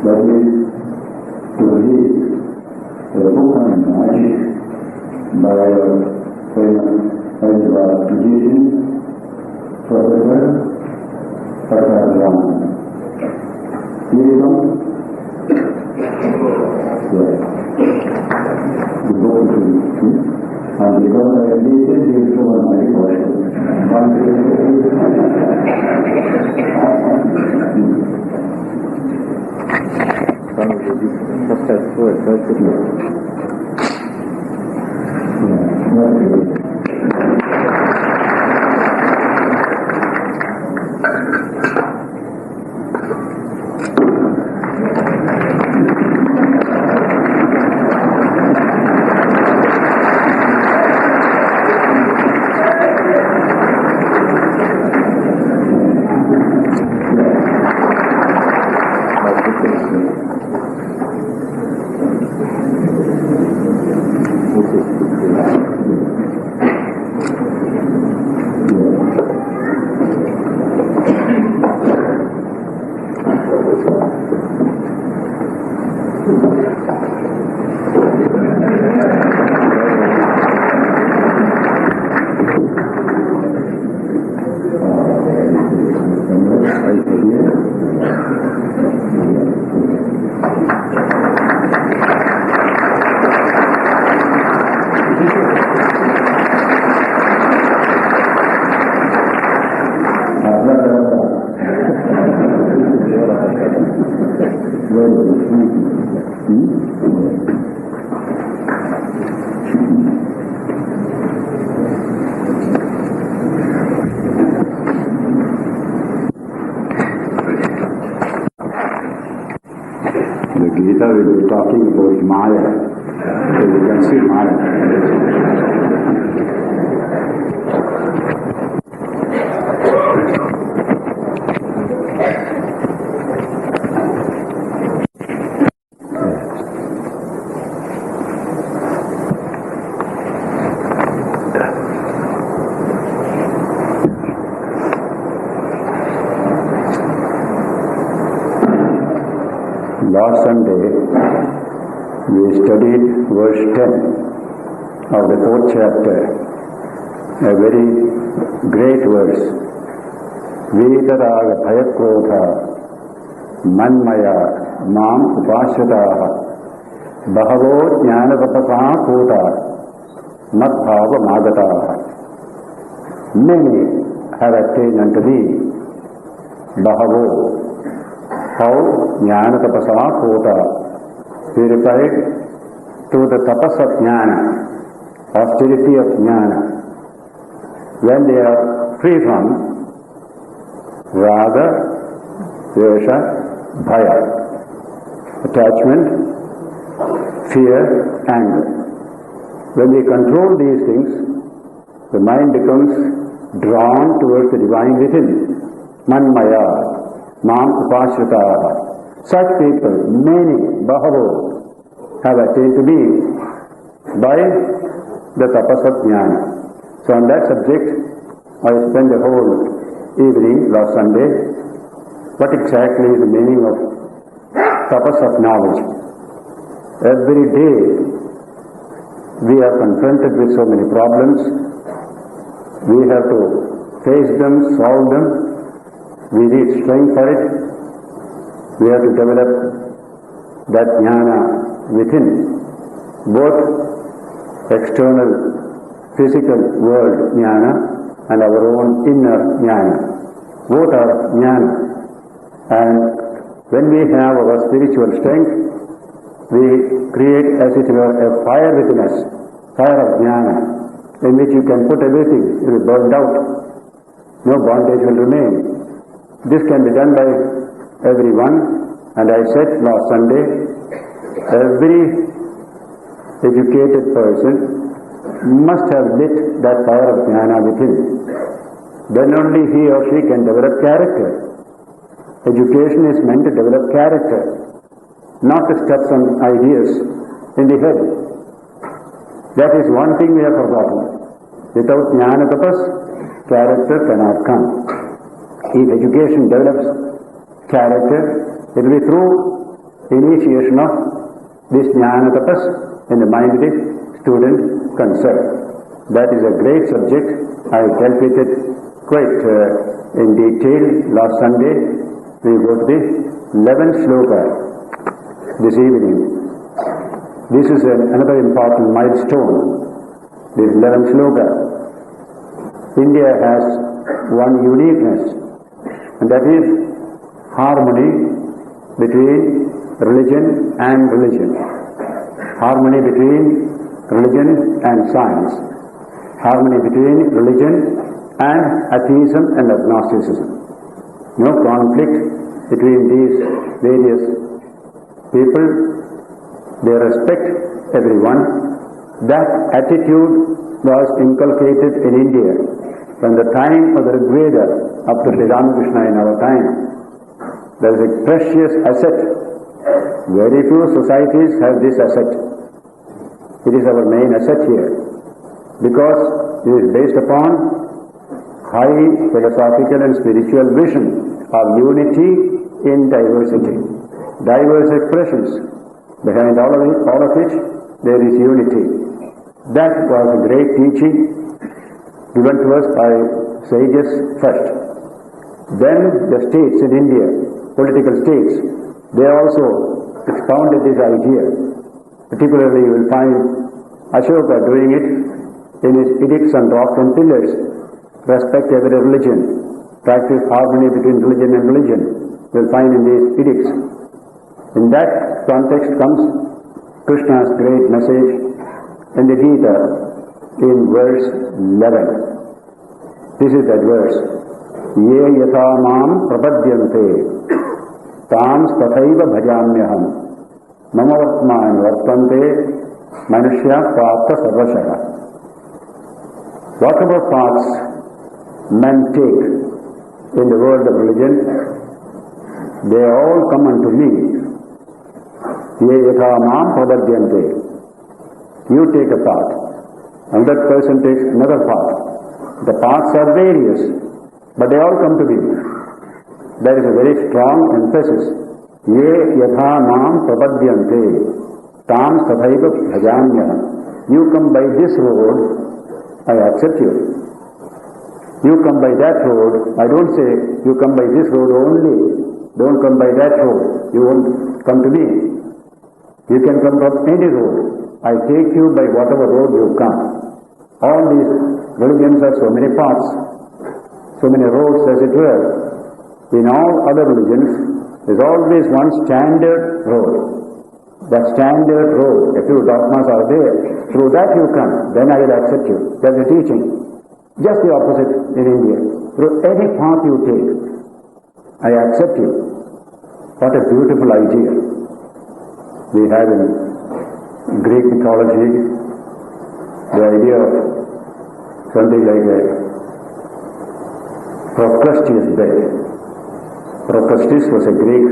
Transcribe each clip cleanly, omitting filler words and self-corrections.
that is to read the book on magic by our famous Hyderabad physician, Professor Sarada Devi. The book is and because I have listed, he will show on my question. The Gita will be talking about Maya, so you can see Maya. Last Sunday, we studied verse 10 of the 4th chapter, a very great verse. Vedaraga bhayakrodha manmaya mam upashrataha bahavo jnanatapasa kota madbhava magataha. Many have attained unto thee, bahavo. How jnana tapasa kota, purified through the tapas of jnana, austerity of jnana, when they are free from raga, dvesha, bhaya, attachment, fear, anger. When we control these things, the mind becomes drawn towards the divine within, manmaya. Mam upashritaha. Such people, many, bahavo, have attained to be by the tapas of jnana. So on that subject, I spent the whole evening last Sunday. What exactly is the meaning of tapas of knowledge? Every day we are confronted with so many problems. We have to face them, solve them. We need strength for it. We have to develop that jnana within, both external physical world jnana and our own inner jnana. Both are jnana. And when we have our spiritual strength, we create as it were a fire within us, fire of jnana, in which you can put everything. It will burn out. No bondage will remain. This can be done by everyone, and I said last Sunday, every educated person must have lit that fire of jnana within. Then only he or she can develop character. Education is meant to develop character, not to stuff some ideas in the head. That is one thing we have forgotten. Without jnana tapas, character cannot come. If education develops character, it will be through initiation of this jnana tapas in the mind of the student concerned. That is a great subject. I dealt with it quite in detail last Sunday. We go to the 11th sloka this evening. This is another important milestone, this 11th sloka. India has one uniqueness, and that is harmony between religion and religion. Harmony between religion and science. Harmony between religion and atheism and agnosticism. No conflict between these various people. They respect everyone. That attitude was inculcated in India from the time of the Rigveda up to Sri Ramakrishna in our time. There is a precious asset. Very few societies have this asset. It is our main asset here, because it is based upon high philosophical and spiritual vision of unity in diversity. Diverse expressions. Behind all of which there is unity. That was a great teaching given to us by sages first. Then the states in India, political states, they also expounded this idea. Particularly you will find Ashoka doing it in his edicts on rocks and pillars. Respect every religion. Practice harmony between religion and religion. You will find in these edicts. In that context comes Krishna's great message in the Gita in verse 11. This is that verse. Ye yatha mam prapadyante tam tathaiva bhajamyaham mamavatmani vartante manushya prapta sarvashara. Whatever paths men take in the world of religion, they all come unto me. Ye yatha mam prapadyante. You take a path, another person takes another path. The paths are various, but they all come to me. There is a very strong emphasis. Ye yatha mam prapadyante tam tathaiva bhajamyaham. You come by this road, I accept you. You come by that road, I don't say you come by this road only. Don't come by that road. You won't come to me. You can come from any road. I take you by whatever road you come. All these religions have so many paths, so many roads as it were. In all other religions, there is always one standard road. That standard road, a few dogmas are there. Through that you come, then I will accept you. That's the teaching. Just the opposite in India. Through any path you take, I accept you. What a beautiful idea. We have in Greek mythology the idea of something like a Procrustes bed. Procrustes was a Greek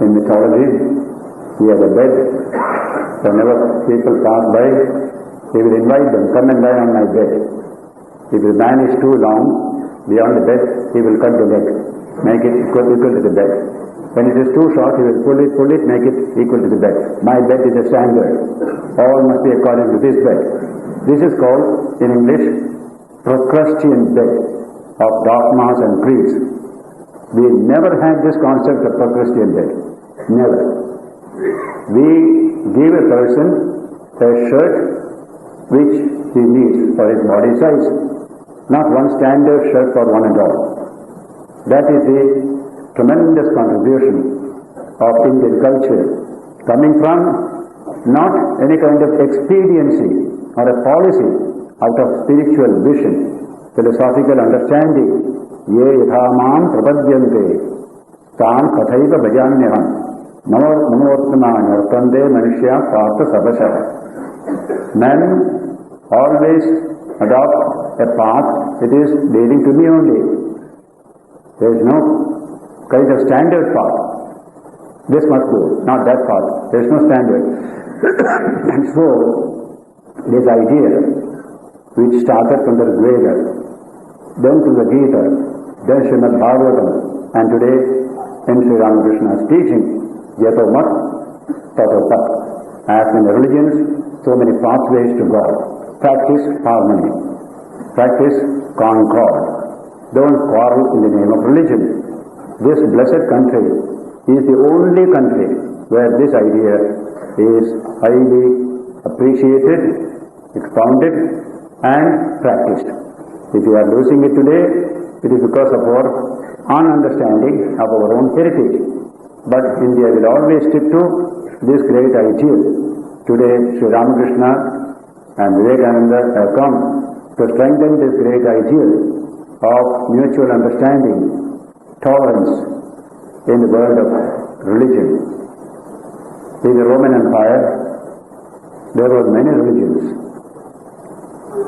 in mythology. He had a bed. Whenever people pass by, he will invite them, come and lie on my bed. If the man is too long beyond the bed, he will cut the leg, make it equal to the bed. When it is too short, he will pull it, make it equal to the bed. My bed is a standard. All must be according to this bed. This is called, in English, Procrustean bed of dogmas and creeds. We never had this concept of Procrustean bed. Never. We give a person a shirt which he needs for his body size. Not one standard shirt for one and all. That is the tremendous contribution of Indian culture, coming from not any kind of expediency or a policy, out of spiritual vision, philosophical understanding. Ye yatha mam prapadyante tam kathaiva bhajamyaham mamavatmani vartante manushya prapta sarvashara. Men always adopt a path, it is leading to me only. There is no kind of standard path. This must go, not that path. There is no standard. And so, this idea, which started from the Vedic, then to the Gita, then Srimad Bhagavatam, and today in Sri Ramakrishna's teaching, Yato mat, tato tat. As in religions, so many pathways to God. Practice harmony. Practice concord. Don't quarrel in the name of religion. This blessed country is the only country where this idea is highly appreciated, expounded and practiced. If you are losing it today, it is because of our ununderstanding of our own heritage. But India will always stick to this great ideal. Today, Sri Ramakrishna and Vivekananda have come to strengthen this great ideal of mutual understanding, tolerance in the world of religion. In the Roman Empire, there were many religions,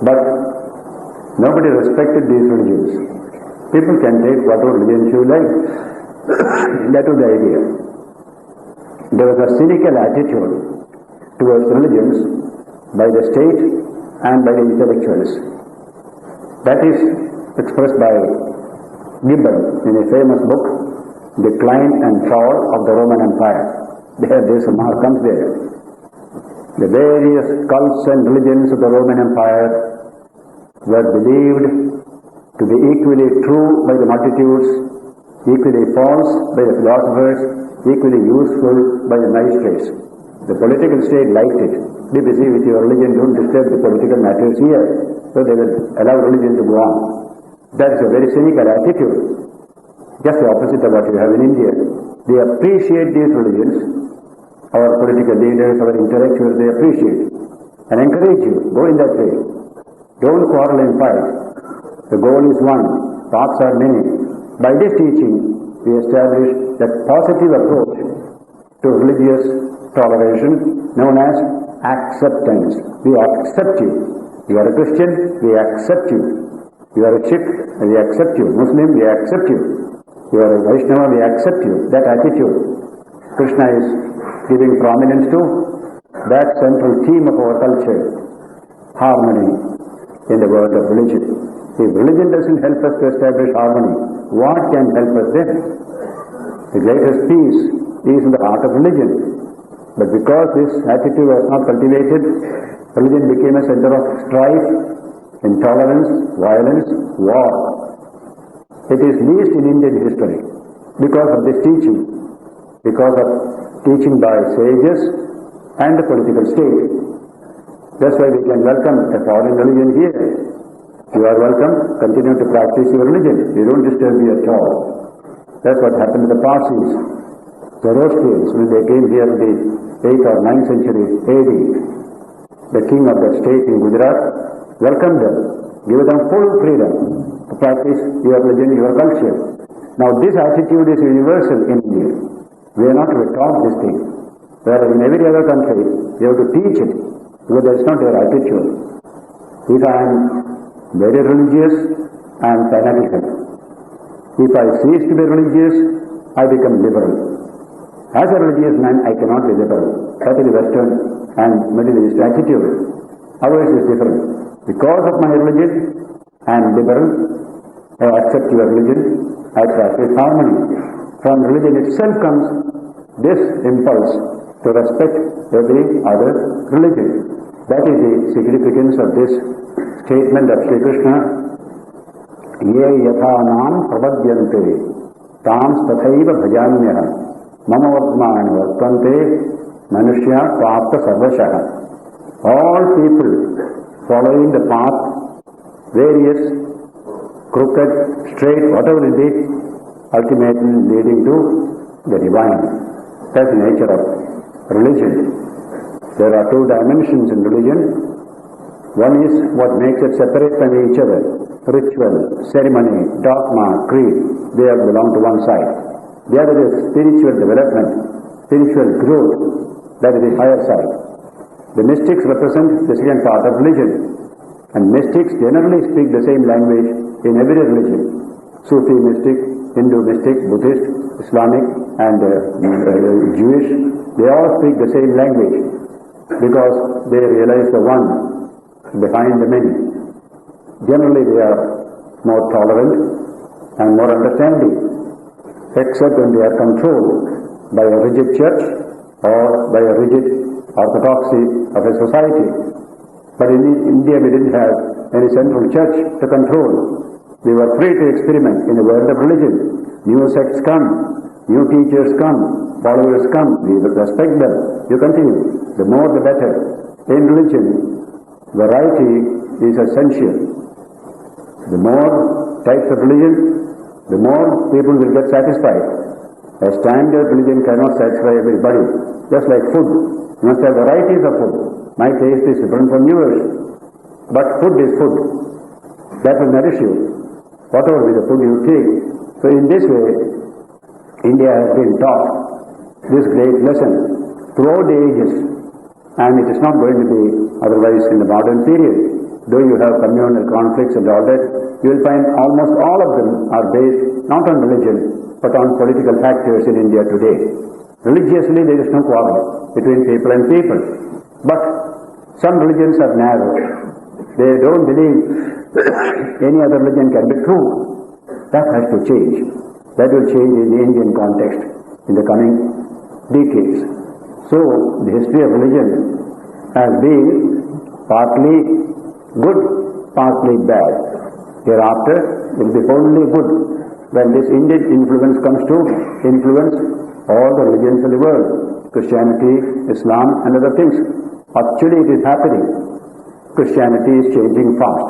but nobody respected these religions. People can take whatever religion you like. That was the idea. There was a cynical attitude towards religions by the state and by the intellectuals. That is expressed by Gibbon in a famous book, Decline and Fall of the Roman Empire. There this mark comes there. The various cults and religions of the Roman Empire were believed to be equally true by the multitudes, equally false by the philosophers, equally useful by the magistrates. The political state liked it. Be busy with your religion, don't disturb the political matters here. So they will allow religion to go on. That is a very cynical attitude. Just the opposite of what you have in India. They appreciate these religions. Our political leaders, our intellectuals, they appreciate and encourage you. Go in that way. Don't quarrel and fight. The goal is one. Paths are many. By this teaching, we establish that positive approach to religious toleration known as acceptance. We accept you. You are a Christian, we accept you. You are a Sikh, we accept you. Muslim, we accept you. You are a Vaishnava, we accept you. That attitude. Krishna is giving prominence to that central theme of our culture, harmony in the world of religion. If religion doesn't help us to establish harmony, what can help us then? The greatest peace is in the heart of religion. But because this attitude was not cultivated, religion became a center of strife, intolerance, violence, war. It is least in Indian history because of this teaching, because of teaching by sages and the political state. That's why we can welcome a foreign religion here. You are welcome, continue to practice your religion. We don't disturb you at all. That's what happened to the Parsis, the Zoroastrians, when they came here in the 8th or 9th century AD. The king of that state in Gujarat welcomed them, gave them full freedom to practice your religion, your culture. Now this attitude is universal in India. We are not to be taught this thing. Whereas in every other country, you have to teach it, because that is not your attitude. If I am very religious, I am fanatical. If I cease to be religious, I become liberal. As a religious man, I cannot be liberal. That is the Western and Middle East attitude. Ours is different. Because of my religion, I am liberal. I accept your religion. I practice harmony. From religion itself comes this impulse to respect every other religion. That is the significance of this statement of Sri Krishna. Ye yatha nam pravadyante tams tathaiva bhajanyah mama vartmani vartante manushya prapta sarvashah. All people following the path, various, crooked, straight, whatever it is, ultimately leading to the divine. That's the nature of religion. There are two dimensions in religion. One is what makes it separate from each other. Ritual, ceremony, dogma, creed, they all belong to one side. The other is spiritual development, spiritual growth, that is the higher side. The mystics represent the second part of religion. And mystics generally speak the same language in every religion. Sufi mystic, Hindu mystic, Buddhist, Islamic and Jewish, they all speak the same language because they realize the one behind the many. Generally they are more tolerant and more understanding, except when they are controlled by a rigid church or by a rigid orthodoxy of a society. But in India we didn't have any central church to control. We were free to experiment in the world of religion. New sects come, new teachers come, followers come, we respect them, you continue. The more the better. In religion, variety is essential. The more types of religion, the more people will get satisfied. A standard religion cannot satisfy everybody. Just like food, you must have varieties of food. My taste is different from yours. But food is food. That will nourish you, whatever be the food you take. So in this way, India has been taught this great lesson throughout the ages, and it is not going to be otherwise in the modern period. Though you have communal conflicts and all that, you will find almost all of them are based not on religion, but on political factors in India today. Religiously there is no quarrel between people and people. But some religions are narrow. They don't believe any other religion can be true. That has to change. That will change in the Indian context in the coming decades. So the history of religion has been partly good, partly bad. Hereafter, it will be only good when this Indian influence comes to influence all the religions of the world, Christianity, Islam and other things. Actually it is happening. Christianity is changing fast.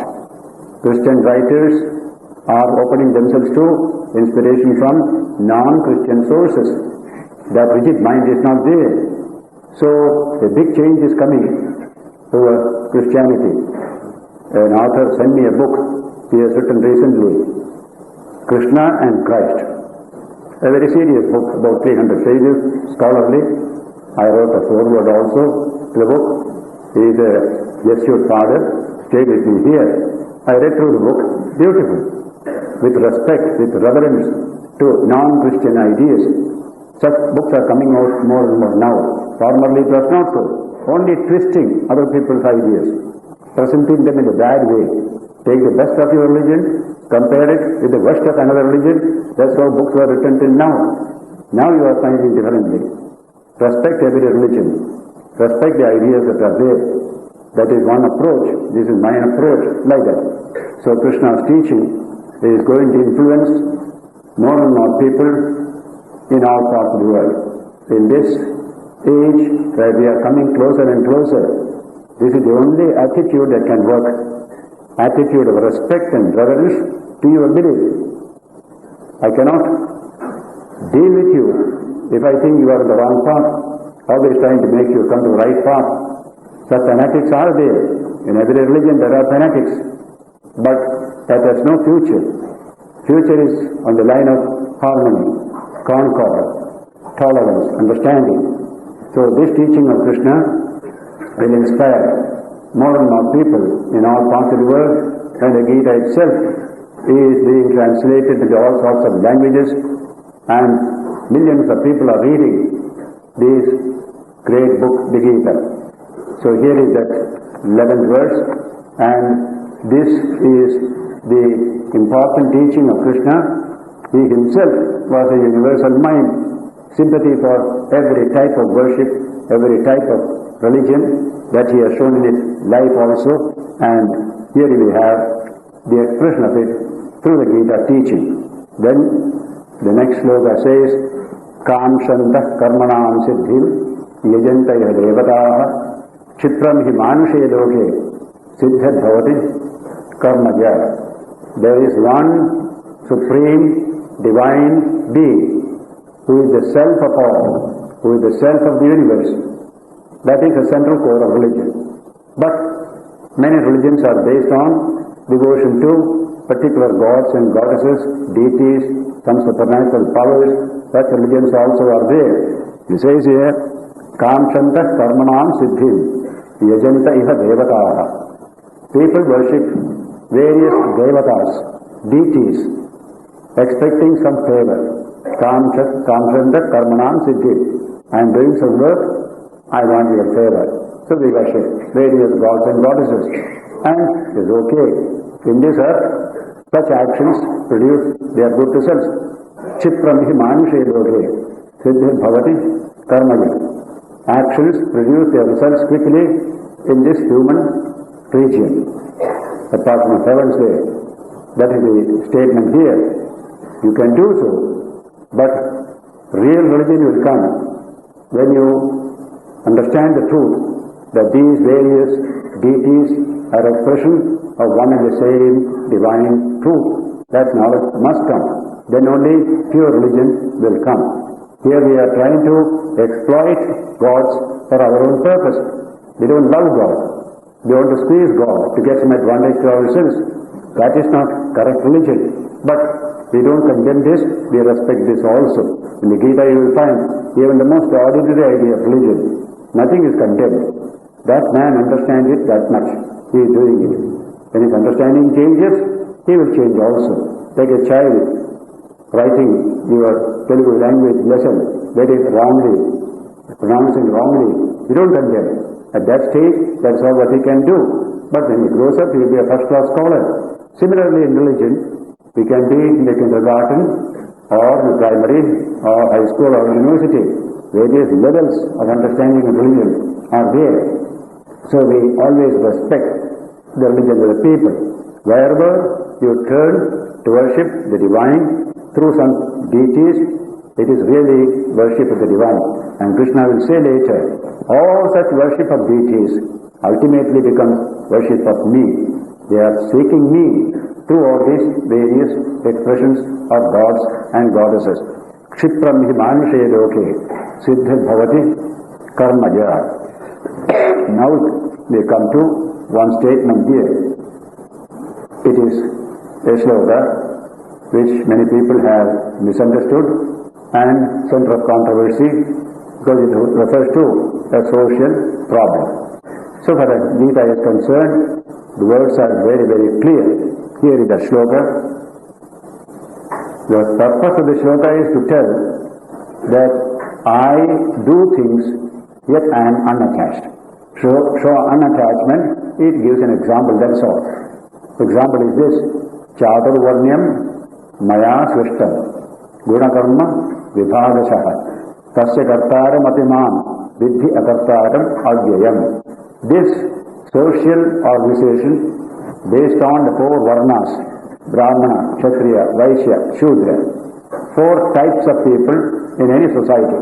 Christian writers are opening themselves to inspiration from non-Christian sources. That rigid mind is not there. So a big change is coming over Christianity. An author sent me a book he has written recently, Krishna and Christ. A very serious book, about 300 pages, scholarly. I wrote a foreword also to the book. He is a Jesuit father, stayed with me here. I read through the book, beautiful, with respect, with reverence to non-Christian ideas. Such books are coming out more and more now. Formerly it was not so. Only twisting other people's ideas, presenting them in a bad way. Take the best of your religion, compare it with the worst of another religion. That's how books were written till now. Now you are finding differently. Respect every religion. Respect the ideas that are there. That is one approach. This is my approach, like that. So Krishna's teaching is going to influence more and more people in all parts of the world. In this age where we are coming closer and closer, this is the only attitude that can work. Attitude of respect and reverence to your belief. I cannot deal with you if I think you are on the wrong path, always trying to make you come to the right path. Such fanatics are there. In every religion there are fanatics. But that has no future. Future is on the line of harmony, concord, tolerance, understanding. So this teaching of Krishna will inspire more and more people in all parts of the world, and the Gita itself is being translated into all sorts of languages, and millions of people are reading this great book, the Gita. So here is that 11th verse, and this is the important teaching of Krishna. He himself was a universal mind, sympathy for every type of worship, every type of religion that he has shown in his life also, and here we have the expression of it through the Gita teaching. Then the next sloka says, Kamshantah karmanam siddhim yajantaya devataha chitram hi manushe loke siddhat bhavati karmaja. There is one supreme divine being who is the self of all, who is the self of the universe. That is the central core of religion. But many religions are based on devotion to particular gods and goddesses, deities, some supernatural powers. Such religions also are there. He says here, Kamshanta karmanam siddhim yajanta iha devataha. People worship various devatas, deities, expecting some favor. Kamshanta karmanam siddhim. I am doing some work, I want your favor. So we worship various gods and goddesses. And it is okay. In this earth, such actions produce their good results. Chitram hi manushe loke Siddhi bhavati karmaya. Actions produce their results quickly in this human region, apart from heaven's way. That is the statement here. You can do so, but real religion will come when you understand the truth that these various deities are expression of one and the same divine truth. That knowledge must come. Then only pure religion will come. Here we are trying to exploit gods for our own purpose. We don't love God. We want to squeeze God to get some advantage to ourselves. That is not correct religion. But we don't condemn this, we respect this also. In the Gita you will find even the most ordinary idea of religion. Nothing is condemned. That man understands it that much. He is doing it. When his understanding changes, he will change also. Like a child writing your Telugu language lesson very wrongly, pronouncing wrongly. You don't condemn. At that stage, that's all what he can do. But when he grows up, he will be a first-class scholar. Similarly, in religion, we can be in the kindergarten or the primary or high school or university. Various levels of understanding of religion are there. So we always respect the religion of the people. Wherever you turn to worship the divine through some deities, it is really worship of the divine. And Krishna will say later, all such worship of deities ultimately becomes worship of me. They are seeking me through all these various expressions of gods and goddesses. Kshipram hi manushe loke siddhi bhavati karmaya. Now we come to one statement here. It is a sloka which many people have misunderstood and center of controversy because it refers to a social problem. So far as Gita is concerned, the words are very, very clear. Here is the shloka. The purpose of the shloka is to tell that I do things, yet I am unattached. Show unattachment, it gives an example, that's all. Example is this: Chaturvarnyam maya svishtam gunakarma vibhagashaha tasya kartaram atimam vidhi akartaram avyayam. This social organization based on the four varnas, Brahmana, Kshatriya, Vaishya, Shudra, four types of people in any society,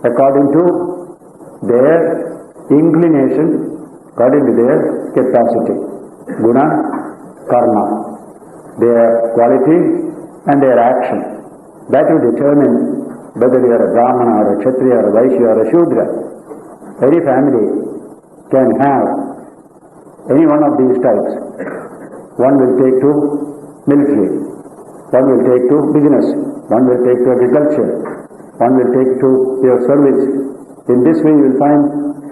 according to their inclination, according to their capacity. Guna, karma, their quality and their action. That will determine whether you are a Brahmana or a Kshatriya or a Vaishya or a Shudra. Any family can have any one of these types. One will take to military, one will take to business, one will take to agriculture, one will take to your service. In this way you will find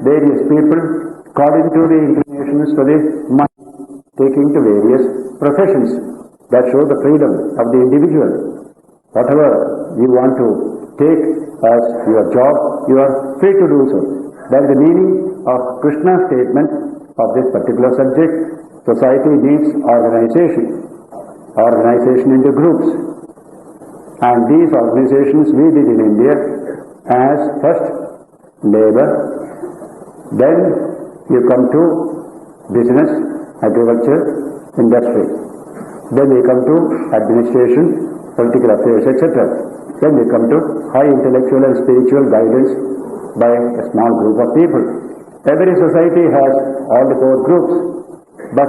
various people according to the inclinations for the mind, taking to various professions. That shows the freedom of the individual. Whatever you want to take as your job, you are free to do so. That is the meaning of Krishna's statement of this particular subject. Society needs organization into groups. And these organizations we did in India as first labor, then you come to business, agriculture, industry. Then we come to administration, political affairs, etc. Then we come to high intellectual and spiritual guidance by a small group of people. Every society has all the four groups. But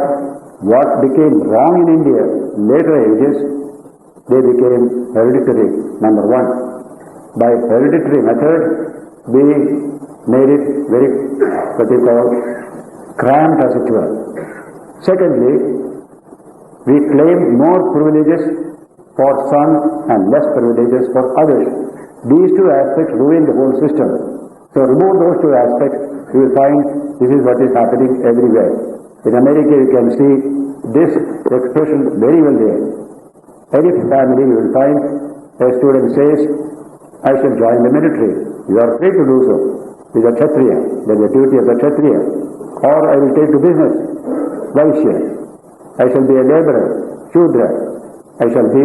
what became wrong in India, later ages, they became hereditary, number one. By hereditary method, we made it very, what you call, cramped as it were. Secondly, we claim more privileges for some and less privileges for others. These two aspects ruin the whole system. So remove those two aspects, you will find this is what is happening everywhere. In America you can see this expression very well there. Any family you will find a student says, I shall join the military. You are free to do so. It is a Kshatriya. That is the duty of the Kshatriya. Or I will take to business. Vaishya. I shall be a laborer. Shudra. I shall be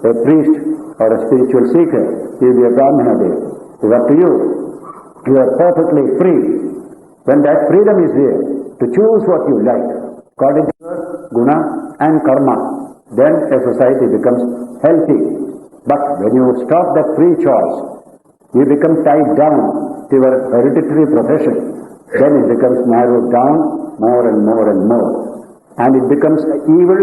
a priest or a spiritual seeker. You will be a Brahmana there. It's up to you. You are perfectly free. When that freedom is there, to choose what you like, according to your guna and karma, then a society becomes healthy. But when you stop that free choice, you become tied down to your hereditary profession. Then it becomes narrowed down more and more and more. And it becomes evil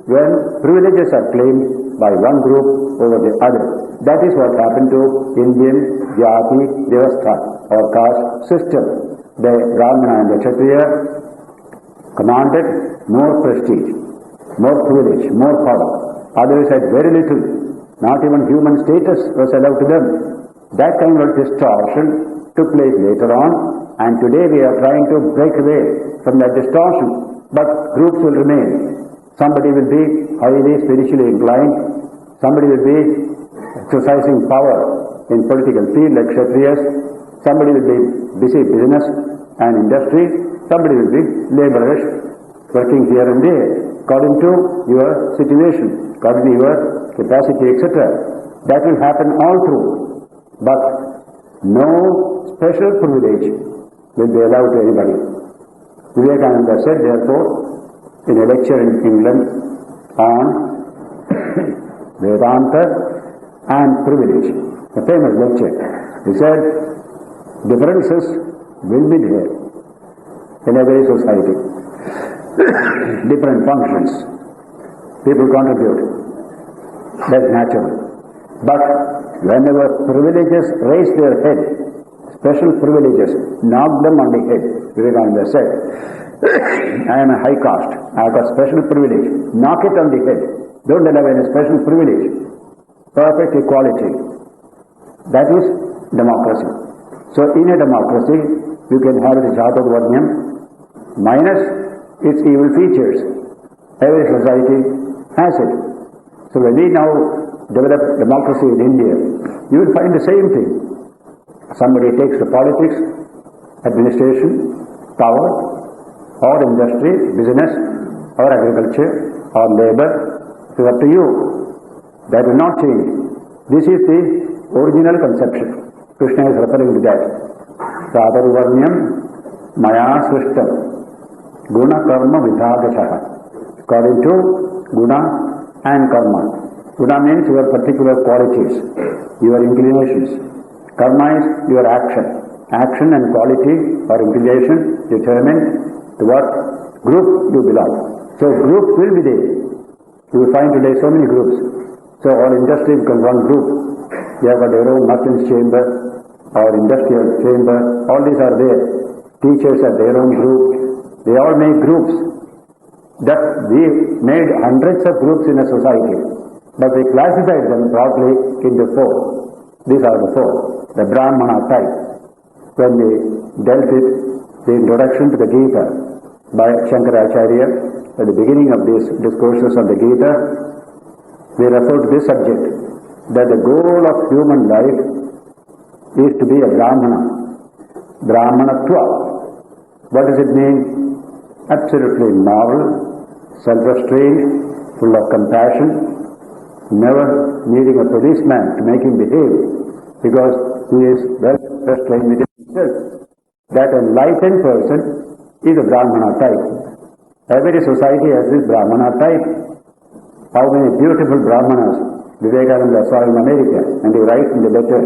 when privileges are claimed by one group over the other. That is what happened to Indian Jati Vyavastha or caste system. The Brahmana and the Kshatriya commanded more prestige, more privilege, more power. Others had very little. Not even human status was allowed to them. That kind of distortion took place later on, and today we are trying to break away from that distortion. But groups will remain. Somebody will be highly spiritually inclined. Somebody will be exercising power in political field like Kshatriyas. Somebody will be busy business and industry. Somebody will be laborers working here and there according to your situation, according to your capacity, etc. That will happen all through. But no special privilege will be allowed to anybody. Vivekananda said, therefore, in a lecture in England on Vedanta and privilege, a famous lecture, he said, differences will be there in every society. Different functions. People contribute. That's natural. But whenever privileges raise their head, special privileges, knock them on the head. Vivekananda said, I am a high caste, I have got special privilege. Knock it on the head. Don't allow any special privilege. Perfect equality. That is democracy. So in a democracy, you can have the Jatadvarnyam minus its evil features. Every society has it. So when we now develop democracy in India, you will find the same thing. Somebody takes the politics, administration, power, or industry, business, or agriculture, or labor. It is up to you. That will not change. This is the original conception. Krishna is referring to that. Sadarvarnyam maya srishtam guna karma vidhadashaha. According to guna and karma. Guna means your particular qualities, your inclinations. Karma is your action. Action and quality or inclination determine to what group you belong. So groups will be there. You will find today so many groups. So all industry becomes one group. They have got their own merchant's chamber or industrial chamber. All these are there. Teachers have their own group. They all make groups. That we made hundreds of groups in a society. But we classified them broadly into four. These are the four. The Brahmana type. When we dealt with the introduction to the Gita by Shankaracharya, at the beginning of these discourses on the Gita, we refer to this subject, that the goal of human life is to be a Brahmana. Brahmanatva. What does it mean? Absolutely moral, self-restrained, full of compassion, never needing a policeman to make him behave, because he is well restrained within himself. That enlightened person is a Brahmana type. Every society has this Brahmana type. How many beautiful Brahmanas Vivekananda saw in America, and he writes in the letter,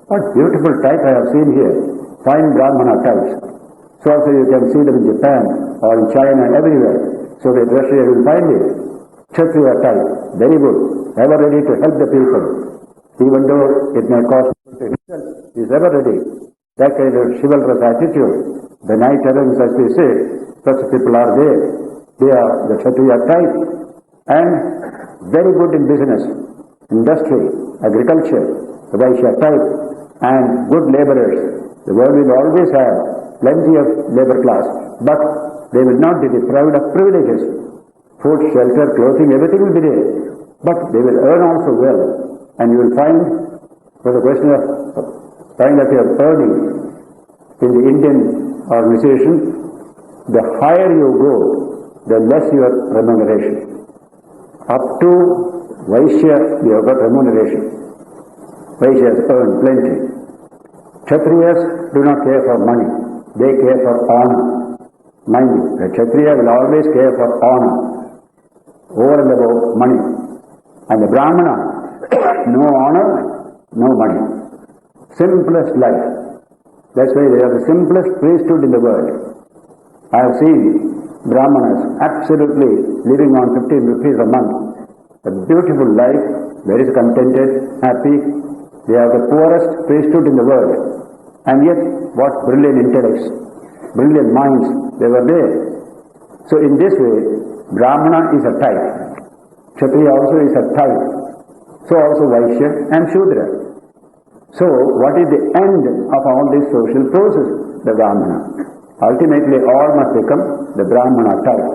what beautiful type I have seen here. Fine Brahmana types. So also you can see them in Japan or in China, everywhere. So in Russia you will find it. Kshatriya type, very good, ever ready to help the people. Even though it may cost himself, he is ever ready. That kind of chivalrous attitude, the knight errants as we say, such people are there. They are the Kshatriya type. And very good in business, industry, agriculture, the Vaishya type, and good laborers. The world will always have plenty of labor class, but they will not be deprived of privileges. Food, shelter, clothing, everything will be there. But they will earn also well. And you will find, for the question of kind of your earning in the Indian organization, the higher you go, the less your remuneration. Up to Vaishya, you have got remuneration. Vaishyas earn plenty. Kshatriyas do not care for money, they care for honor. Mind you, the Kshatriya will always care for honor over and above money. And the Brahmana, no honor, no money. Simplest life. That's why they are the simplest priesthood in the world. I have seen Brahmanas absolutely living on 15 rupees a month. A beautiful life, very contented, happy. They are the poorest priesthood in the world. And yet, what brilliant intellects, brilliant minds they were there. So in this way, Brahmana is a type. Kshatriya also is a type. So also Vaishya and Shudra. So what is the end of all this social process? The Brahmana. Ultimately all must become the Brahmana type.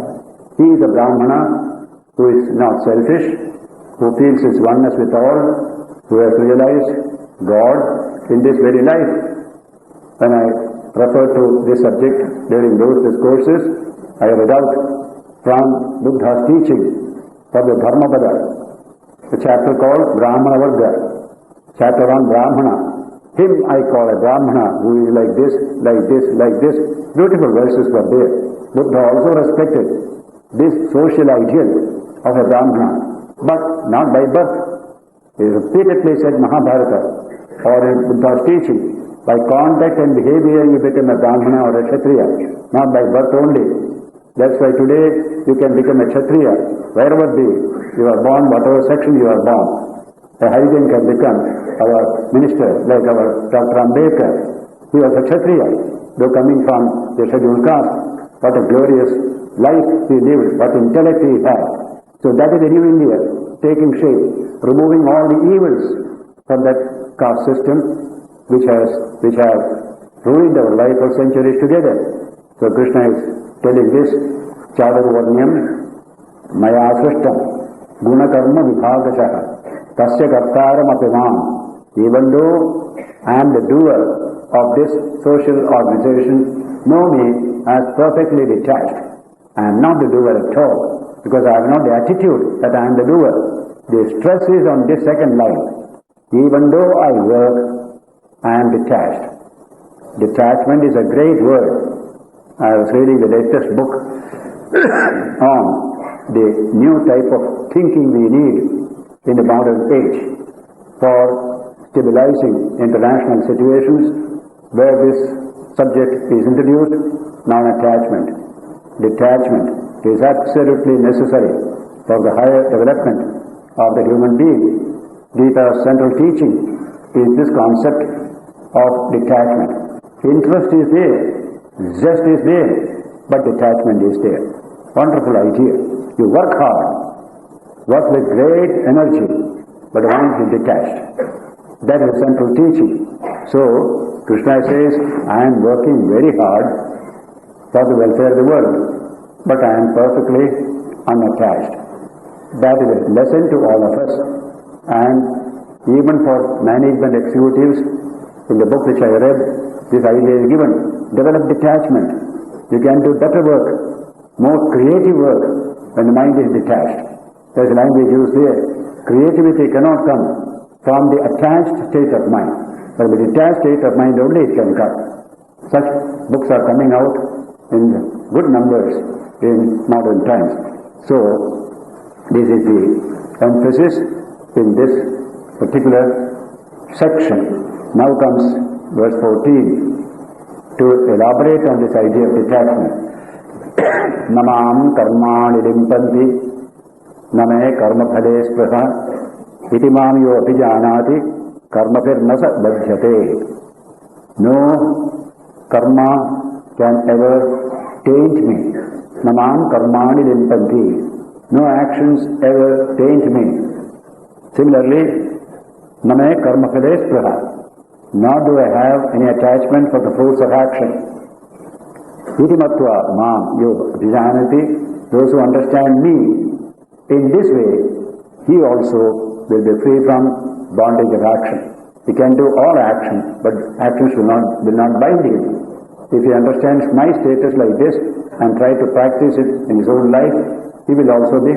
He is a Brahmana who is not selfish, who feels his oneness with all, who has realized God in this very life. When I refer to this subject during those discourses, I read out from Buddha's teaching for the Dharmapada, the chapter called Brahmana Varga, chapter on Brahmana. Him I call a Brahmana who is like this, like this, like this. Beautiful verses were there. Buddha also respected this social ideal of a Brahmana, but not by birth. He repeatedly said Mahabharata or in Buddha's teaching, by conduct and behavior you become a Brahmana or a Kshatriya, not by birth only. That's why today you can become a Kshatriya, wherever you are born, whatever section you are born. A Harijan can become our minister, like our Dr. Ambedkar. He was a Kshatriya, though coming from the scheduled caste. What a glorious life he lived, what intellect he had. So that is the new India, taking shape, removing all the evils from that caste system which have ruined our life for centuries together. So Krishna is telling this, Chaturvarnyam Maya Srishtam Gunakarma Vibhagasaha Tasya Kartaram Apivam. Even though I am the doer of this social organization, know me as perfectly detached. I am not the doer at all, because I have not the attitude that I am the doer. The stress is on this second line. Even though I work, I am detached. Detachment is a great word. I was reading the latest book on the new type of thinking we need in the modern age for stabilizing international situations, where this subject is introduced, non-attachment. Detachment is absolutely necessary for the higher development of the human being. Gita's central teaching is this concept of detachment. Interest is there, zest is there, but detachment is there. Wonderful idea. You work hard, work with great energy, but once you detached. That is central teaching. So, Krishna says, I am working very hard for the welfare of the world, but I am perfectly unattached. That is a lesson to all of us. And even for management executives, in the book which I read, this idea is given. Develop detachment. You can do better work, more creative work when the mind is detached. There is language used there. Creativity cannot come from the attached state of mind. From the detached state of mind only it can come. Such books are coming out in good numbers in modern times. So, this is the emphasis in this particular section. Now comes verse 14 to elaborate on this idea of detachment. Namam karmani limpanti name karma phale spraha itimam yo abhijanati karma fir nasa badhyate. No karma can ever taint me. Namam karmani limpanti. No actions ever taint me. Similarly, name karma phale spraha. Nor do I have any attachment for the fruits of action. Itimatva mam yo abhijanati. Those who understand me in this way, he also will be free from bondage of action. He can do all action, but actions will not bind him. If he understands my status like this and try to practice it in his own life, he will also be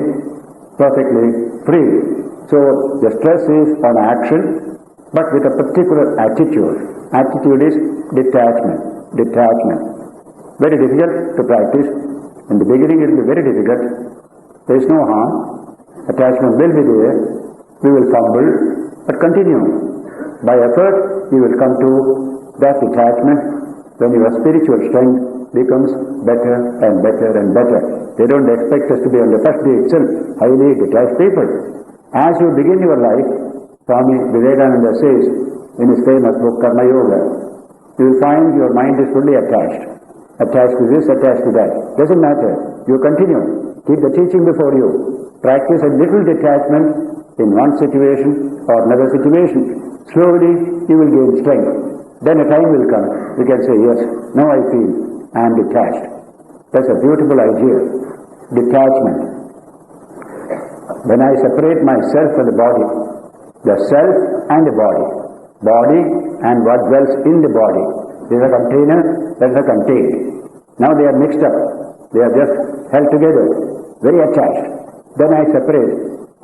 perfectly free. So the stress is on action. but with a particular attitude. Attitude is detachment. Detachment. Very difficult to practice. In the beginning it will be very difficult. There is no harm. Attachment will be there. We will fumble, but continue. By effort, you will come to that detachment when your spiritual strength becomes better and better and better. They don't expect us to be on the first day itself highly detached people. As you begin your life, Swami Vivekananda says in his famous book Karma Yoga, you will find your mind is fully attached. Attached to this, attached to that. Doesn't matter. You continue. Keep the teaching before you. Practice a little detachment in one situation or another situation. Slowly you will gain strength. Then a time will come. You can say, yes, now I feel I am detached. That's a beautiful idea. Detachment. When I separate myself from the body, the self and the body and what dwells in the body. There is a container, that is a contained. Now they are mixed up. They are just held together, very attached. Then I separate.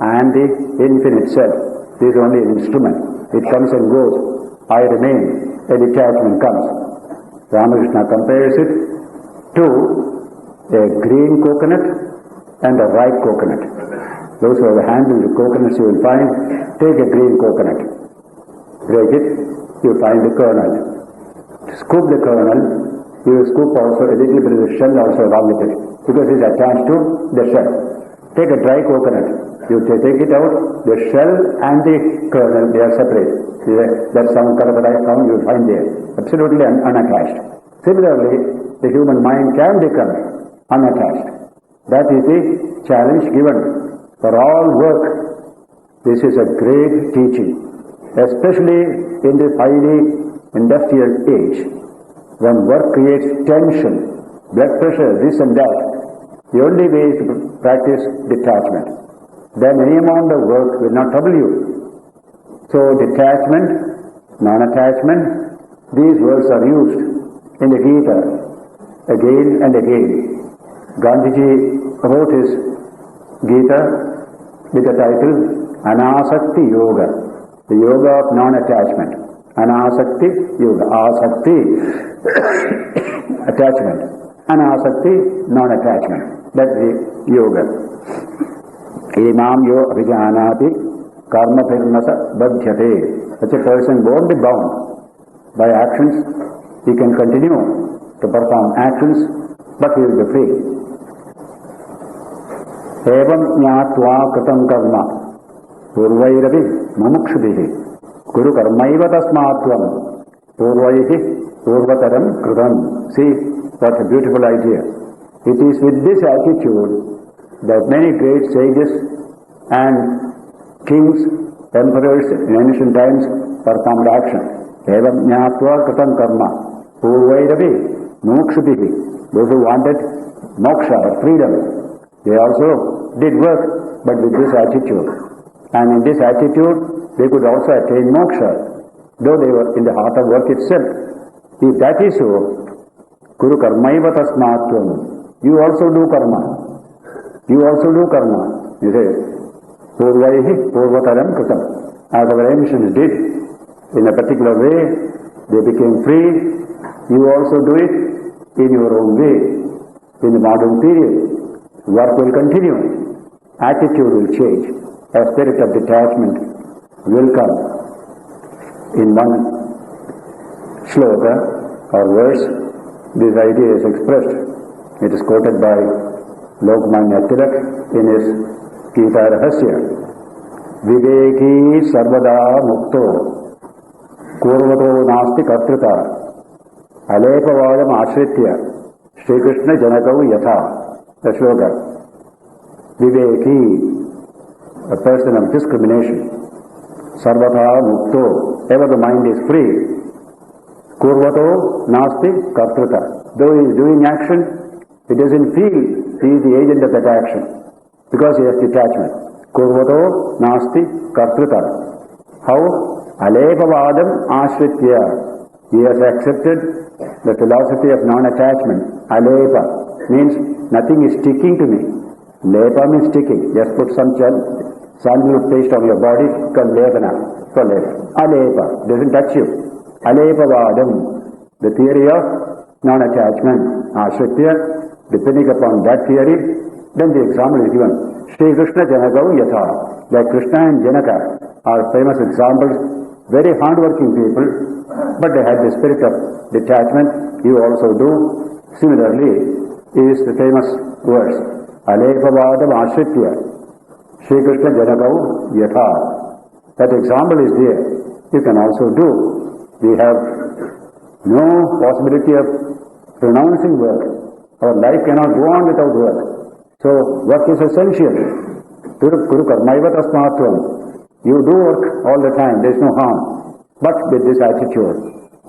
I am the infinite self. This is only an instrument. It comes and goes. I remain. A detachment comes. Ramakrishna compares it to a green coconut and a ripe coconut. Those who have handled the coconuts you will find, take a green coconut. Break it, you find the kernel. Scoop the kernel, you will scoop also a little bit of the shell also along with it, because it is attached to the shell. Take a dry coconut, you take it out, the shell and the kernel, they are separate. That sound, karapara sound you will find there, absolutely unattached. Similarly, the human mind can become unattached. That is the challenge given for all work. This is a great teaching, especially in this highly industrial age, when work creates tension, blood pressure, this and that. The only way is to practice detachment. Then any amount of work will not trouble you. So detachment, non-attachment, these words are used in the Gita again and again. Gandhiji wrote his Gita with the title Anasakti Yoga, the yoga of non-attachment. Anasakti yoga. Asakti attachment. Anasakti non-attachment. That's the yoga. Imam yo abhijanati karma firmasa badhyate. Such a person won't be bound by actions. He can continue to perform actions, but he will be free. Evam jnatva kritam karma purvairavi mumukshubhihi Guru karmaiva tasmatvam purvaihi purvataram kritam. See, what a beautiful idea. It is with this attitude that many great sages and kings, emperors in ancient times performed action. Evam jnatva kritam karma purvairavi mumukshubhihi. Those who wanted moksha or freedom, they also did work, but with this attitude. And in this attitude, they could also attain moksha, though they were in the heart of work itself. If that is so, Guru karmaiva tasmatvam, you also do karma. You also do karma. He says, purvaihi purvataram kritam. As our ancients did, in a particular way, they became free. You also do it in your own way. In the modern period, work will continue. Attitude will change. A spirit of detachment will come. In one shloka or verse, this idea is expressed. It is quoted by Lokmanya Tilak in his Gita Rahasya. Viveki sarvada mukto kurvato nasti kartrita alepavadam ashritya Sri Krishna janakau yatha. The shloka. Viveki, a person of discrimination. Sarvata mukto, ever the mind is free. Kurvato nasti kartrita. Though he is doing action, he doesn't feel he is the agent of that action, because he has detachment. Kurvato nasti kartrita. How? Alepavadam ashritya. He has accepted the philosophy of non-attachment. Alepa means nothing is sticking to me. Lepa means sticking. Just put some sandalwood paste on your body, called lepana. So lepa. Alepa, doesn't touch you. Alepavadam, the theory of non-attachment. Ashritya, depending upon that theory, then the example is given. Sri Krishna Janakau Yatha, like Krishna and Janaka are famous examples, very hard-working people, but they had the spirit of detachment. You also do. Similarly, is the famous verse, Alepavadam Ashritya, Sri Krishna Janakau Yatha. That example is there. You can also do. We have no possibility of renouncing work. Our life cannot go on without work. So work is essential. Kuru karmaiva tasmatvam. You do work all the time, there is no harm. But with this attitude,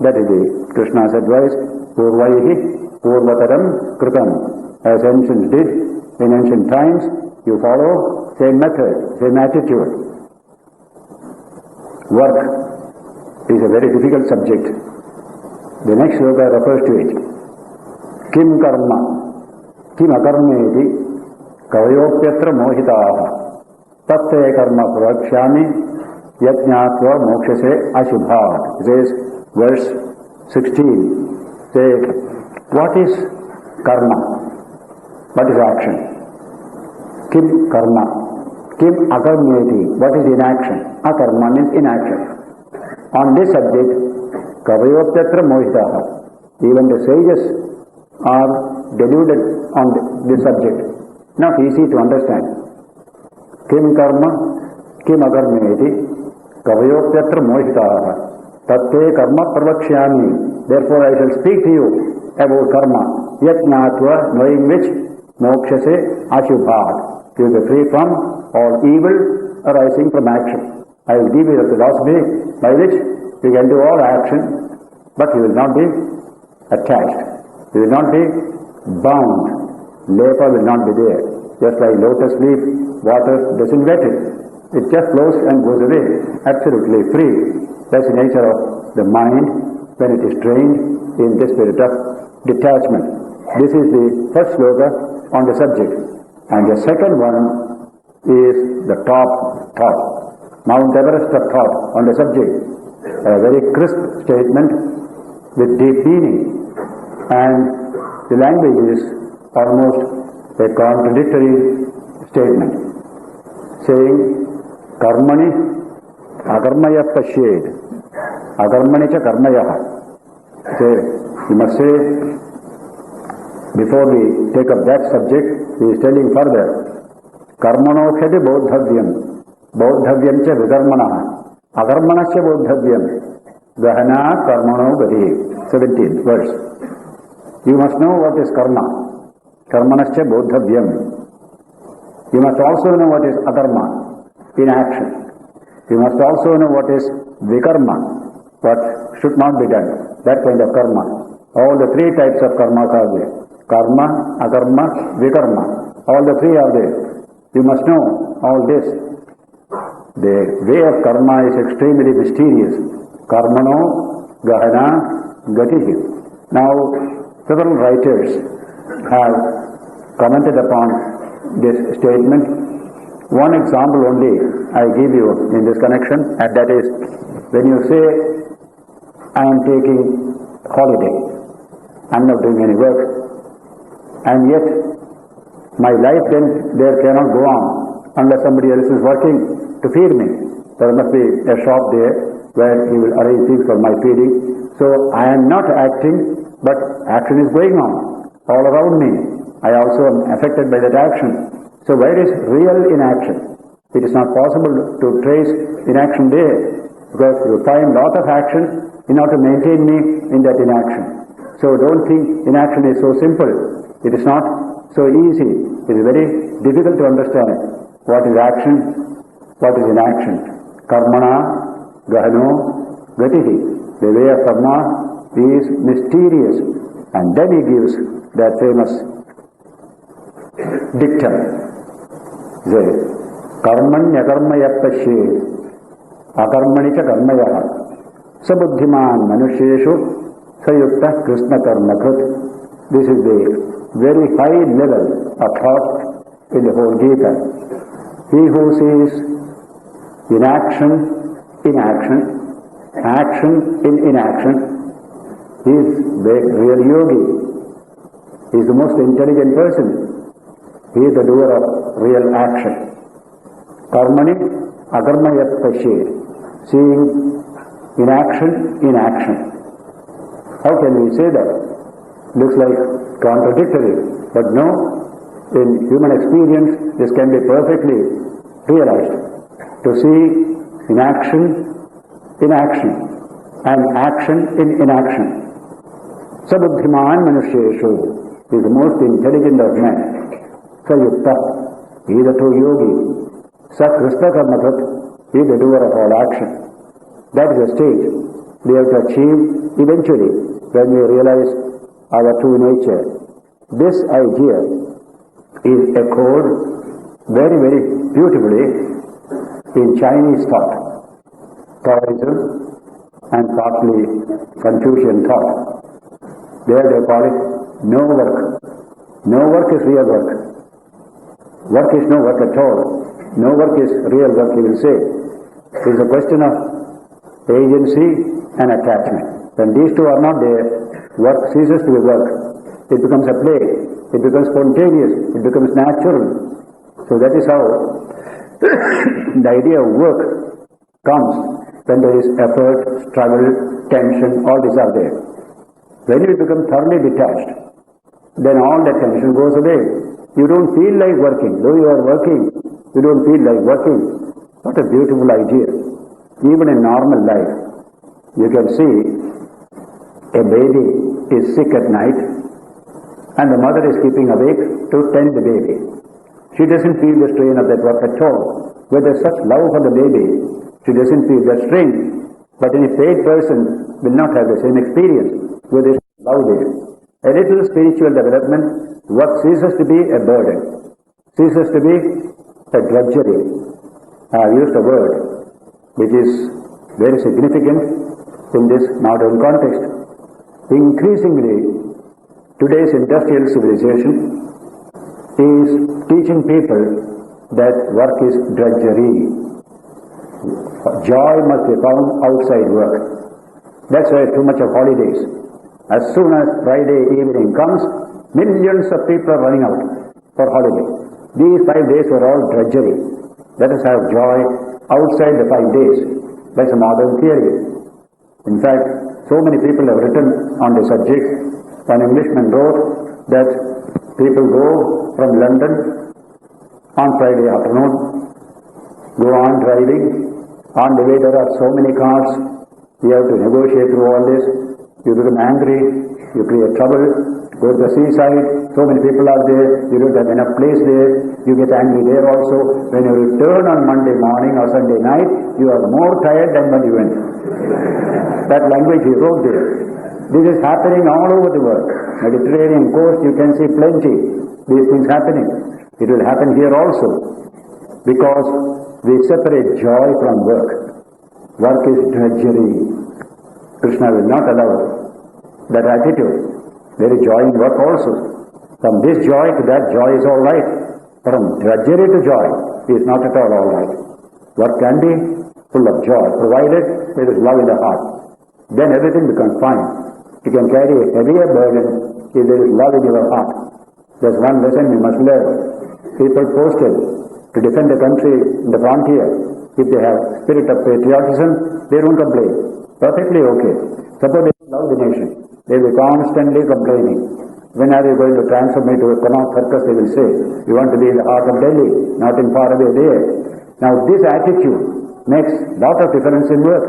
that is the Krishna's advice, Purvaihi Purvataram Kritam. As ancients did in ancient times, you follow same method, same attitude. Work is a very difficult subject. The next sloka refers to it. Kim karma, kim akarmeti, kavayopyatra mohitaha, tatte karma pravakshami, yajñātva mokshase ashubhat. It says, verse 16, say, what is karma? What is action? Kim karma, kim akarmeti, what is inaction? Akarma means inaction. On this subject, kavayopyatra mohitaha, even the sages are deluded on this subject. Not easy to understand. Kim karma, kim agarmeti, kavayopyatra mohitaha, tatte karma pravakshami. Therefore I shall speak to you about karma. Yajñātva, knowing which, mokshase ashubhat. You will be free from all evil arising from action. I will give you the philosophy by which you can do all action, but you will not be attached. You will not be bound. Lepa will not be there. Just like lotus leaf, water doesn't wet it. It just flows and goes away. Absolutely free. That's the nature of the mind when it is trained in the spirit of detachment. This is the first sloka on the subject. And the second one is the top thought. Mount Everest of thought on the subject. A very crisp statement with deep meaning. And the language is almost a contradictory statement, saying, Karmani agarmaya pashyed, agarmani cha karmayaha. Say, you must say, before we take up that subject, he is telling further, Karmano khedi bodhavyam, bodhavyam cha vikarmanaha, agarmana cha bodhavyam, gahana karmano gati. 17th verse. You must know what is karma. Karmanascha bodhavyam. You must also know what is adharma, inaction. You must also know what is vikarma, what should not be done, that kind of karma. All the three types of karmas are there. Karma, adharma, vikarma. All the three are there. You must know all this. The way of karma is extremely mysterious. Karmano gahana gatihi. Now, several writers have commented upon this statement. One example only I give you in this connection, and that is when you say, I am taking holiday, I am not doing any work, and yet my life then there cannot go on unless somebody else is working to feed me. There must be a shop there where he will arrange things for my feeding. So I am not acting, but action is going on all around me. I also am affected by that action. So where is real inaction? It is not possible to trace inaction there, because you find lot of action in order to maintain me in that inaction. So don't think inaction is so simple. It is not so easy. It is very difficult to understand what is action, what is inaction. Karmana gahano gatihi. The way of karma is mysterious. And then he gives that famous dictum. Karmanya pashyed, akarmani cha karmayaha, sabuddhiman manusheshu sayukta krishna karma krit. This is the very high level of thought in the whole Gita. He who sees inaction in action, action in inaction, he is the real yogi. He is the most intelligent person. He is the doer of real action. Karmani agarmayat pashe, seeing in action. How can we say that? Looks like contradictory, but no, in human experience this can be perfectly realized. To see in action, and action in inaction. Sabuddhiman manusheshu is the most intelligent of men. Sayukta, he is the true yogi. Sakrista karmakat, he is the doer of all action. That is the state we have to achieve eventually when we realize our true nature. This idea is echoed very, very beautifully in Chinese thought, Taoism, and partly Confucian thought. There they call it no work. No work is real work. Work is no work at all. No work is real work, he will say. It is a question of agency and attachment. When these two are not there, work ceases to be work. It becomes a play. It becomes spontaneous. It becomes natural. So that is how the idea of work comes when there is effort, struggle, tension, all these are there. When you become thoroughly detached, then all that tension goes away. You don't feel like working. Though you are working, you don't feel like working. What a beautiful idea. Even in normal life, you can see a baby is sick at night and the mother is keeping awake to tend the baby. She doesn't feel the strain of that work at all. Where there's such love for the baby, she doesn't feel that strain. But any paid person will not have the same experience where there's love there. A little spiritual development, work ceases to be a burden, ceases to be a drudgery. I have used a word which is very significant in this modern context. Increasingly, today's industrial civilization is teaching people that work is drudgery. Joy must be found outside work. That's why too much of holidays. As soon as Friday evening comes, millions of people are running out for holiday. These 5 days were all drudgery. Let us have joy outside the 5 days. That's a modern theory. In fact, so many people have written on the subject. An Englishman wrote that people go from London on Friday afternoon, go on driving. On the way there are so many cars. You have to negotiate through all this. You become angry. You create trouble. Go to the seaside. So many people are there. You don't have enough place there. You get angry there also. When you return on Monday morning or Sunday night, you are more tired than when you went. That language he wrote there. This is happening all over the world. Mediterranean coast, you can see plenty. These things happening. It will happen here also. Because we separate joy from work. Work is drudgery. Krishna will not allow that attitude. There is joy in work also. From this joy to that joy is all right. From drudgery to joy is not at all right. Work can be full of joy, provided there is love in the heart. Then everything becomes fine. You can carry a heavier burden if there is love in your heart. There's one lesson we must learn. People posted to defend the country in the frontier, if they have spirit of patriotism, they won't complain. Perfectly okay. Suppose they love the nation. They will be constantly complaining. When are you going to transfer me to a Connaught circus, they will say. You want to be in the heart of Delhi, not in far away there. Now this attitude makes a lot of difference in work.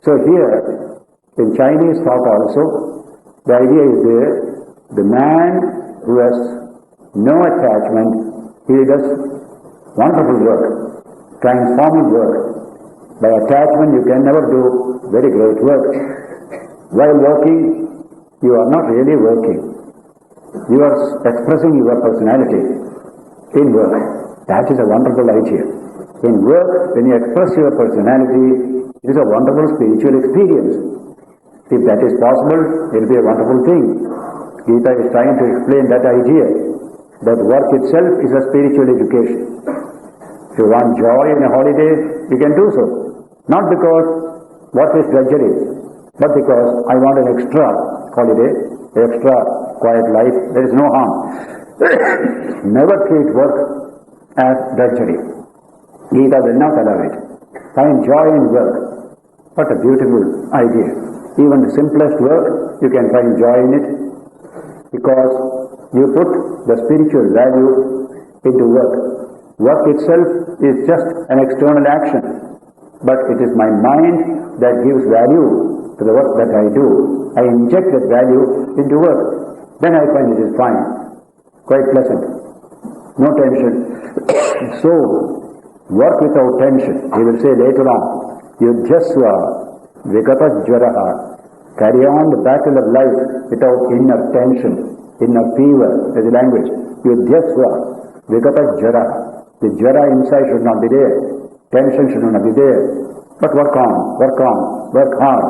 So here, in Chinese thought also, the idea is there, the man who has no attachment, he does wonderful work, transforming work. By attachment you can never do very great work. While working, you are not really working. You are expressing your personality in work. That is a wonderful idea. In work, when you express your personality, it is a wonderful spiritual experience. If that is possible, it will be a wonderful thing. Gita is trying to explain that idea, that work itself is a spiritual education. If you want joy in a holiday, you can do so. Not because What is drudgery? But because I want an extra holiday, extra quiet life, there is no harm. Never treat work as drudgery. Gita will not allow it. Find joy in work. What a beautiful idea. Even the simplest work, you can find joy in it, because you put the spiritual value into work. Work itself is just an external action, but it is my mind that gives value to the work that I do. I inject that value into work. Then I find it is fine, quite pleasant, no tension. So, work without tension. He will say later on, Yudhyasva Vikata Jvaraha. Carry on the battle of life without inner tension, inner fever, is the language. Yudhyasva Vikata Jvaraha. The jvara inside should not be there. Tension should not be there. But work on, work hard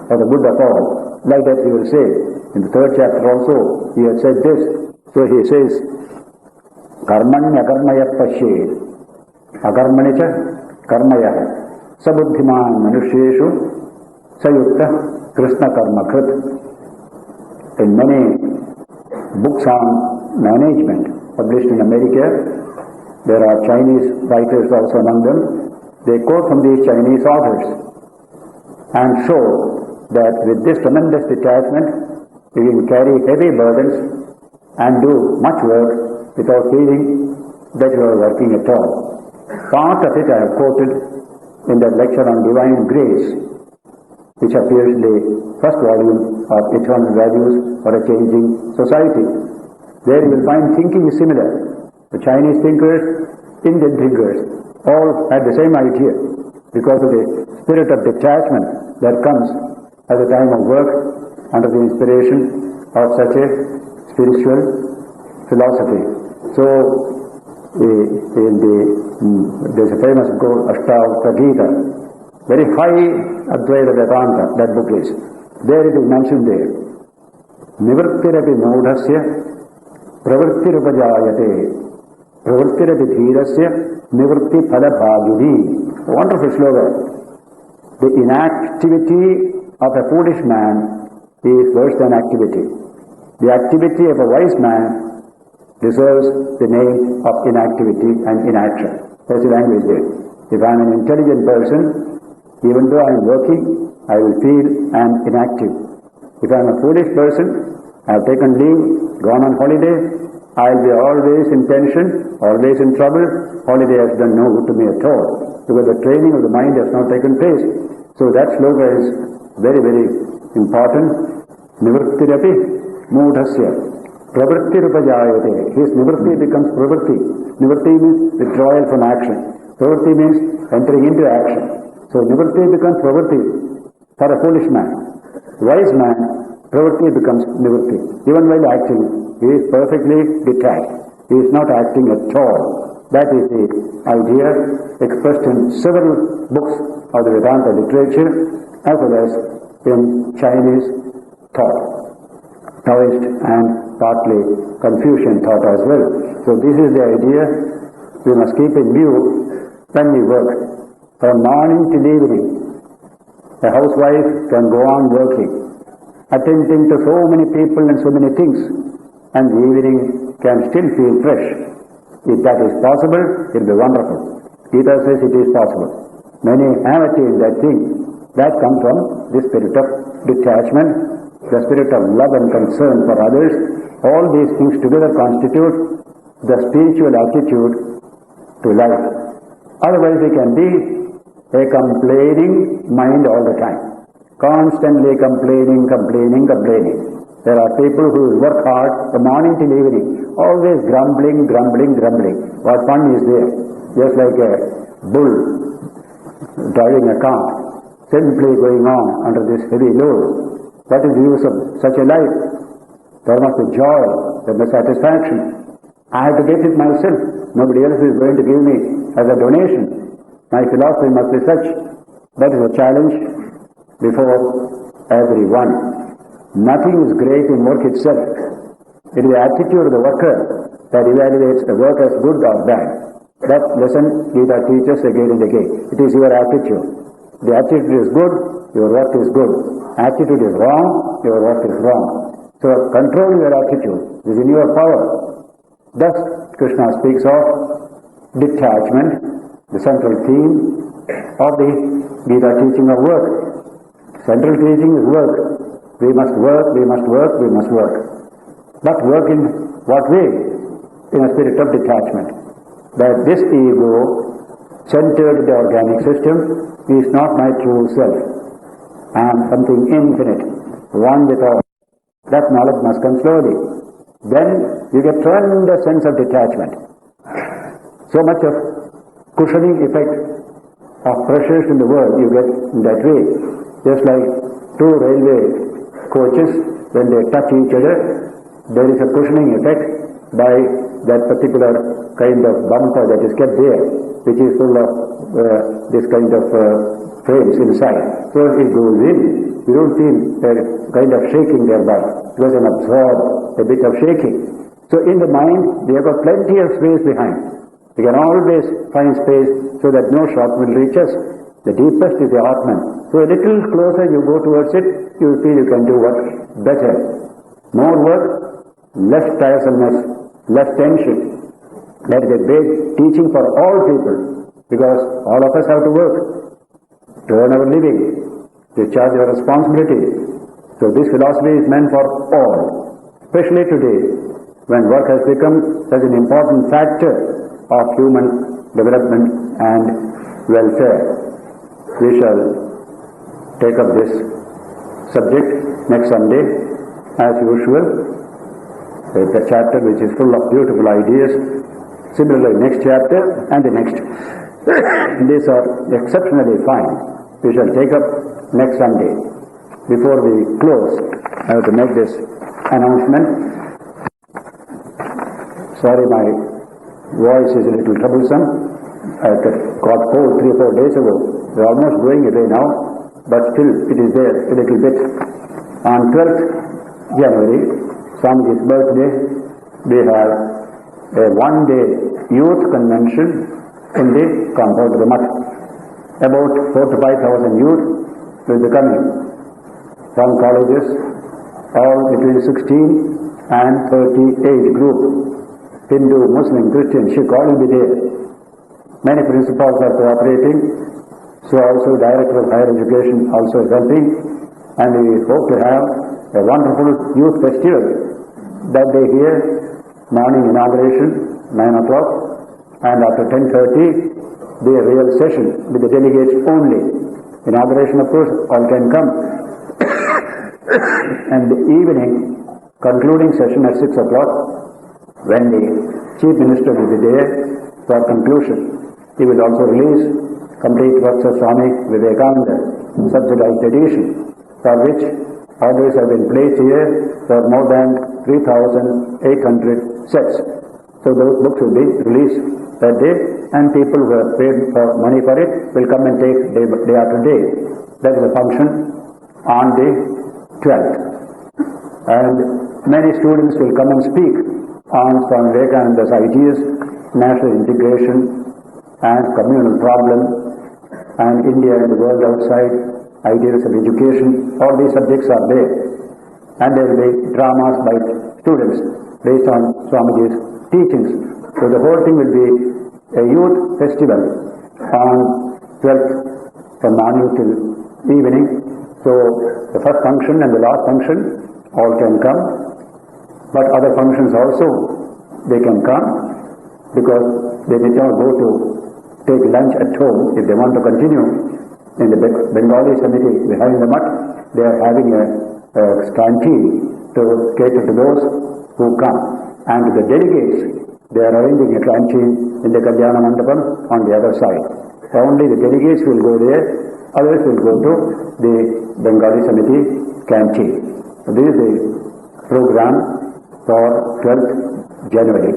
for the good of all. Like that he will say. In the 3rd chapter also, he has said this. So he says, Karmanya karmaya pashed, akarmanicha karmaya, sabuddhiman manusheshu, sayukta krishna karma krit. In many books on management published in America, there are Chinese writers also among them. They quote from these Chinese authors and show that with this tremendous detachment, you can carry heavy burdens and do much work without feeling that you are working at all. Part of it I have quoted in that lecture on Divine Grace, which appears in the 1st volume of Eternal Values for a Changing Society. There you will find thinking is similar. The Chinese thinkers, Indian thinkers, all had the same idea because of the spirit of detachment that comes at the time of work under the inspiration of such a spiritual philosophy. So, there's a famous book, Ashtavakra Gita, very high Advaita Vedanta, that book is. There it is mentioned there. Nivrittirapi modhasya pravrittirupajayate pravrittirati dhirasya nivritti phalabhagini. Wonderful slogan. The inactivity of a foolish man is worse than activity. The activity of a wise man deserves the name of inactivity and inaction. That's the language there. If I am an intelligent person, even though I am working, I will feel I am inactive. If I am a foolish person, I have taken leave, gone on holiday, I will be always in tension, always in trouble. Holiday has done no good to me at all, because the training of the mind has not taken place. So that sloka is very, very important. Nivrittirapi mudhasya pravrittirupajayate. His nivritti becomes pravritti. Nivritti means withdrawal from action. Pravritti means entering into action. So nivritti becomes pravritti for a foolish man. Wise man, pravritti becomes nivritti. Even while acting, he is perfectly detached. He is not acting at all. That is the idea expressed in several books of the Vedanta literature, as well as in Chinese thought, Taoist and partly Confucian thought as well. So this is the idea we must keep in view when we work. From morning till evening, a housewife can go on working, attending to so many people and so many things, and the evening can still feel fresh. If that is possible, it will be wonderful. Gita says it is possible. Many have achieved that thing. That comes from the spirit of detachment, the spirit of love and concern for others. All these things together constitute the spiritual attitude to life. Otherwise we can be a complaining mind all the time. Constantly complaining. There are people who work hard from morning till evening, always grumbling. What fun is there? Just like a bull driving a cart, simply going on under this heavy load. What is the use of such a life? There must be joy, there must be satisfaction. I have to get it myself. Nobody else is going to give me as a donation. My philosophy must be such. That is a challenge before everyone. Nothing is great in work itself. It is the attitude of the worker that evaluates the work as good or bad. That lesson Gita teaches again and again. It is your attitude. The attitude is good, your work is good. Attitude is wrong, your work is wrong. So control your attitude. It is in your power. Thus, Krishna speaks of detachment, the central theme of the Gita teaching of work. Central teaching is work. We must work, we must work, we must work. But work in what way? In a spirit of detachment. That this ego, centered in the organic system, is not my true self. I am something infinite, one with all. That knowledge must come slowly. Then you get tremendous sense of detachment. So much of cushioning effect of pressures in the world you get in that way. Just like two railway coaches, when they touch each other, there is a cushioning effect by that particular kind of bumper that is kept there, which is full of this kind of frames inside. So it goes in. You don't feel a kind of shaking thereby. It was an absorb, a bit of shaking. So in the mind, we have got plenty of space behind. We can always find space so that no shock will reach us. The deepest is the Atman. So a little closer you go towards it, you feel you can do what? Better. More work, less tiresomeness, less tension. That is a great teaching for all people, because all of us have to work to earn our living, discharge our responsibility. So this philosophy is meant for all, especially today, when work has become such an important factor of human development and welfare. We shall take up this subject next Sunday, as usual. The chapter which is full of beautiful ideas. Similarly, next chapter and the next. These are exceptionally fine. We shall take up next Sunday. Before we close, I have to make this announcement. Sorry, my voice is a little troublesome. I got cold 3 or 4 days ago. They're almost going away now, but still it is there a little bit. On 12th January, Swamiji's birthday, we have a one-day youth convention in the compound of the Math. About 4,000 to 5,000 youth will be coming from colleges, all between 16 and 30 age group. Hindu, Muslim, Christian, Sikh, all will be there. Many principals are cooperating, so also Director of Higher Education also is helping, and we hope to have a wonderful youth festival that day here. Morning inauguration, 9 o'clock, and after 10:30, be a real session with the delegates only. Inauguration, of course, all can come. And the evening, concluding session at 6 o'clock, when the Chief Minister will be there for conclusion. He will also release complete works of Swami Vivekananda, subsidized edition, for which orders have been placed here for more than 3,800 sets. So those books will be released that day, and people who have paid for money for it will come and take day after day. That is a function on the 12th. And many students will come and speak on Swami Vivekananda's ideas, national integration and communal problem, and India and the world outside, ideas of education. All these subjects are there. And there will be dramas by students based on Swamiji's teachings. So the whole thing will be a youth festival on 12th from morning till evening. So the first function and the last function all can come, but other functions also they can come, because they need not go to take lunch at home if they want to continue. In the Bengali Committee behind the Math, they are having a canteen to cater to those who come. And to the delegates, they are arranging a canteen in the Kalyana Mandapam on the other side. Only the delegates will go there, others will go to the Bengali Committee canteen. So this is the program for 12th January.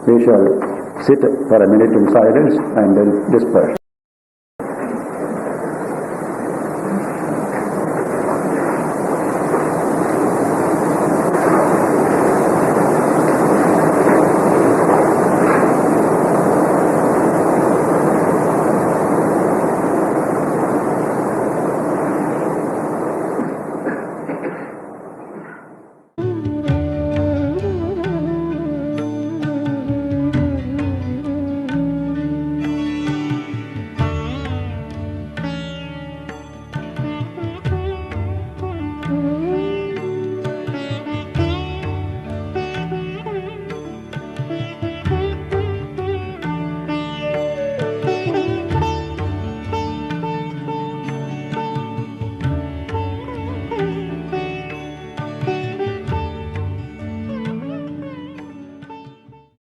We shall sit for a minute in silence and then disperse.